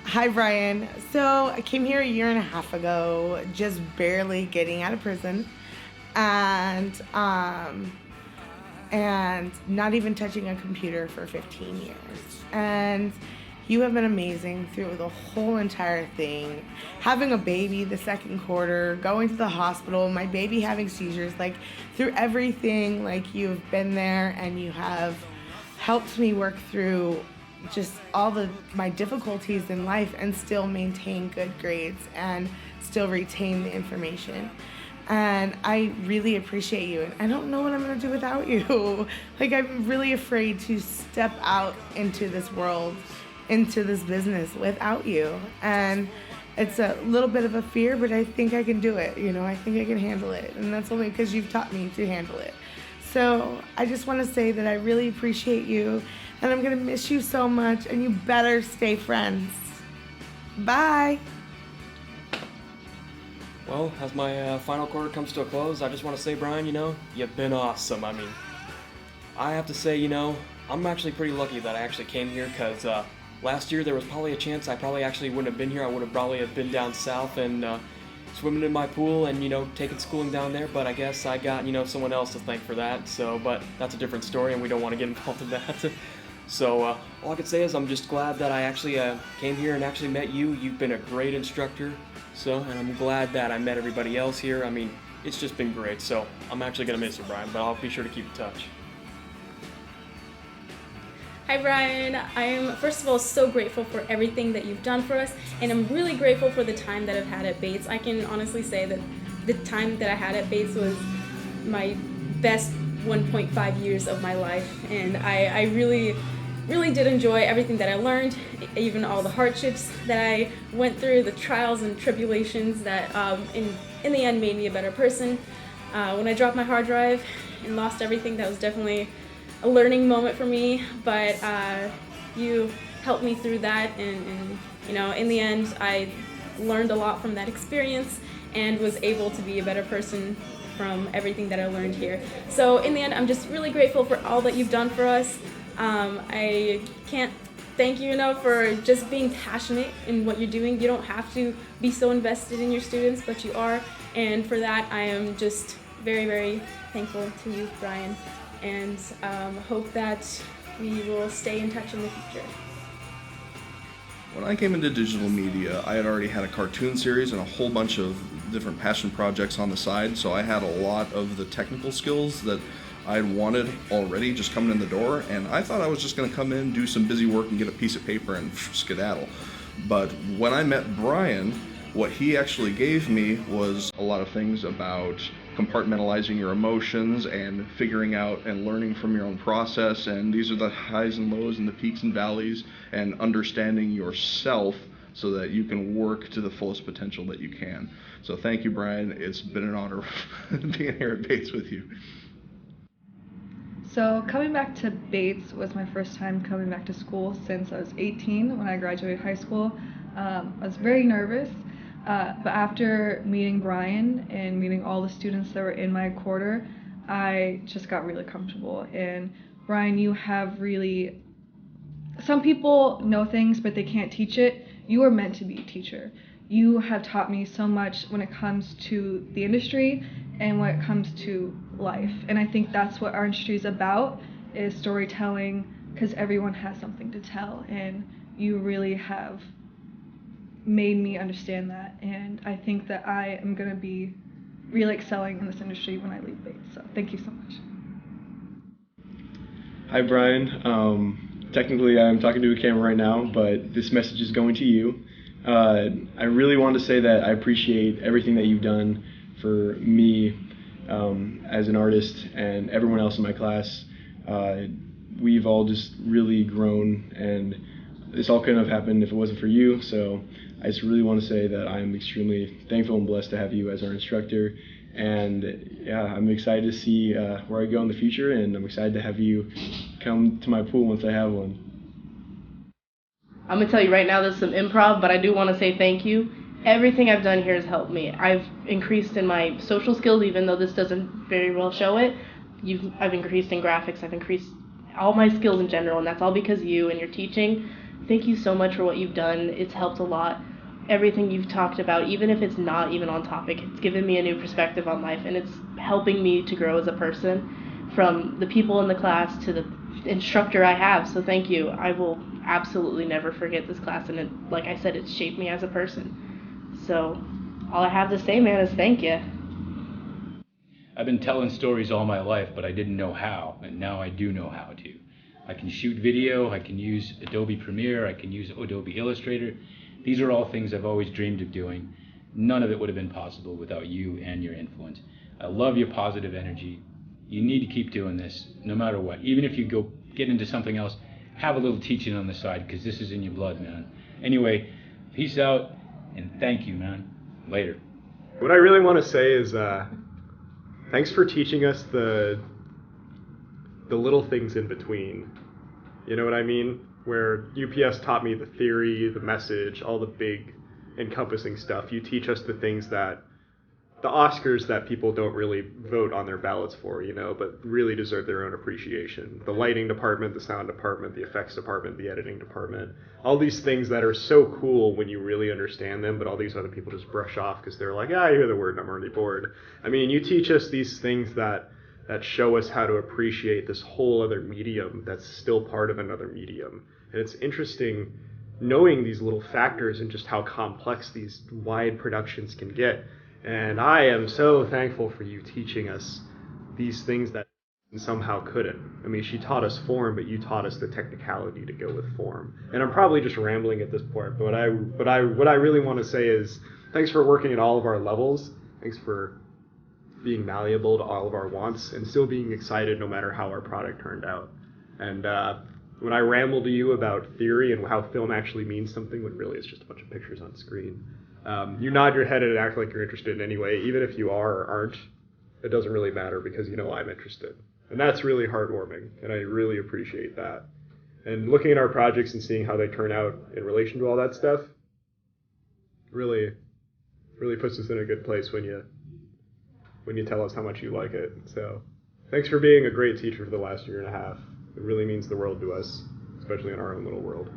Hi, Brian. So I came here a year and a half ago, just barely getting out of prison, and not even touching a computer for 15 years. And you have been amazing through the whole entire thing. Having a baby the second quarter, going to the hospital, my baby having seizures, like through everything, like you've been there and you have helped me work through just all the my difficulties in life and still maintain good grades and still retain the information. And I really appreciate you. And I don't know what I'm gonna do without you. Like, I'm really afraid to step out into this world, into this business without you. And it's a little bit of a fear, but I think I can do it. I think I can handle it. And that's only because you've taught me to handle it. So I just want to say that I really appreciate you. And I'm going to miss you so much. And you better stay friends. Bye. Well, as my final quarter comes to a close, I just want to say, Brian, you've been awesome. I mean, I have to say, I'm actually pretty lucky that I actually came here because last year there was probably a chance I probably actually wouldn't have been here. I would have probably have been down south and swimming in my pool and, taking schooling down there, but I guess I got, someone else to thank for that. So, but that's a different story and we don't want to get involved in that. So all I can say is I'm just glad that I actually came here and actually met you. You've been a great instructor. And I'm glad that I met everybody else here. I mean, it's just been great. So I'm actually going to miss you, Brian, but I'll be sure to keep in touch. Hi Brian, I am first of all so grateful for everything that you've done for us, and I'm really grateful for the time that I've had at Bates. I can honestly say that the time that I had at Bates was my best 1.5 years of my life, and I really did enjoy everything that I learned, even all the hardships that I went through, the trials and tribulations that in the end made me a better person. When I dropped my hard drive and lost everything, that was definitely a learning moment for me, but you helped me through that, and in the end I learned a lot from that experience and was able to be a better person from everything that I learned here. So in the end, I'm just really grateful for all that you've done for us. I can't thank you enough for just being passionate in what you're doing. You don't have to be so invested in your students, but you are, and for that I am just very, very thankful to you, Brian, and hope that we will stay in touch in the future. When I came into digital media, I had already had a cartoon series and a whole bunch of different passion projects on the side, so I had a lot of the technical skills that I'd wanted already just coming in the door, and I thought I was just going to come in, do some busy work, and get a piece of paper and skedaddle. But when I met Brian, what he actually gave me was a lot of things about compartmentalizing your emotions and figuring out and learning from your own process, and these are the highs and lows and the peaks and valleys, and understanding yourself so that you can work to the fullest potential that you can. So thank you, Brian. It's been an honor being here at Bates with you. So coming back to Bates was my first time coming back to school since I was 18 when I graduated high school. I was very nervous, but after meeting Brian and meeting all the students that were in my quarter, I just got really comfortable. And Brian, you have really, some people know things but they can't teach it. You are meant to be a teacher. You have taught me so much when it comes to the industry and when it comes to life. And I think that's what our industry is about, is storytelling, because everyone has something to tell, and you really have made me understand that. And I think that I am going to be really excelling in this industry when I leave Bates. So thank you so much. Hi Brian. Technically I'm talking to a camera right now, but this message is going to you. I really want to say that I appreciate everything that you've done for me as an artist and everyone else in my class. We've all just really grown, and this all couldn't have happened if it wasn't for you. So I just really want to say that I'm extremely thankful and blessed to have you as our instructor. And yeah, I'm excited to see where I go in the future, and I'm excited to have you come to my pool once I have one. I'm going to tell you right now, there's some improv, but I do want to say thank you. Everything I've done here has helped me. I've increased in my social skills, even though this doesn't very well show it. I've increased in graphics. I've increased all my skills in general, and that's all because you and your teaching. thank you so much for what you've done. It's helped a lot. Everything you've talked about, even if it's not even on topic, it's given me a new perspective on life, and it's helping me to grow as a person, from the people in the class to the instructor I have. So thank you. I will absolutely never forget this class, and it, like I said, it's shaped me as a person. So all I have to say, man, is thank you. I've been telling stories all my life, but I didn't know how, and now I do know how to. I can shoot video, I can use Adobe Premiere, I can use Adobe Illustrator. These are all things I've always dreamed of doing. None of it would have been possible without you and your influence. I love your positive energy. You need to keep doing this, no matter what. Even if you go get into something else, have a little teaching on the side, because this is in your blood, man. Anyway, peace out, and thank you, man. Later. What I really want to say is thanks for teaching us the little things in between. You know what I mean? Where UPS taught me the theory, the message, all the big encompassing stuff. You teach us the things that, the Oscars that people don't really vote on their ballots for, you know, but really deserve their own appreciation. The lighting department, the sound department, the effects department, the editing department. All these things that are so cool when you really understand them, but all these other people just brush off because they're like, I hear the word and I'm already bored. I mean, you teach us these things that show us how to appreciate this whole other medium that's still part of another medium. And it's interesting knowing these little factors and just how complex these wide productions can get. And I am so thankful for you teaching us these things that somehow couldn't. I mean, she taught us form, but you taught us the technicality to go with form. And I'm probably just rambling at this point, but what I really want to say is thanks for working at all of our levels. Thanks for being malleable to all of our wants and still being excited no matter how our product turned out. And when I ramble to you about theory and how film actually means something when really it's just a bunch of pictures on screen, you nod your head and act like you're interested in anyway. Even if you are or aren't, it doesn't really matter because you know I'm interested. And that's really heartwarming, and I really appreciate that. And looking at our projects and seeing how they turn out in relation to all that stuff really puts us in a good place when you tell us how much you like it. So thanks for being a great teacher for the last year and a half. It really means the world to us, especially in our own little world.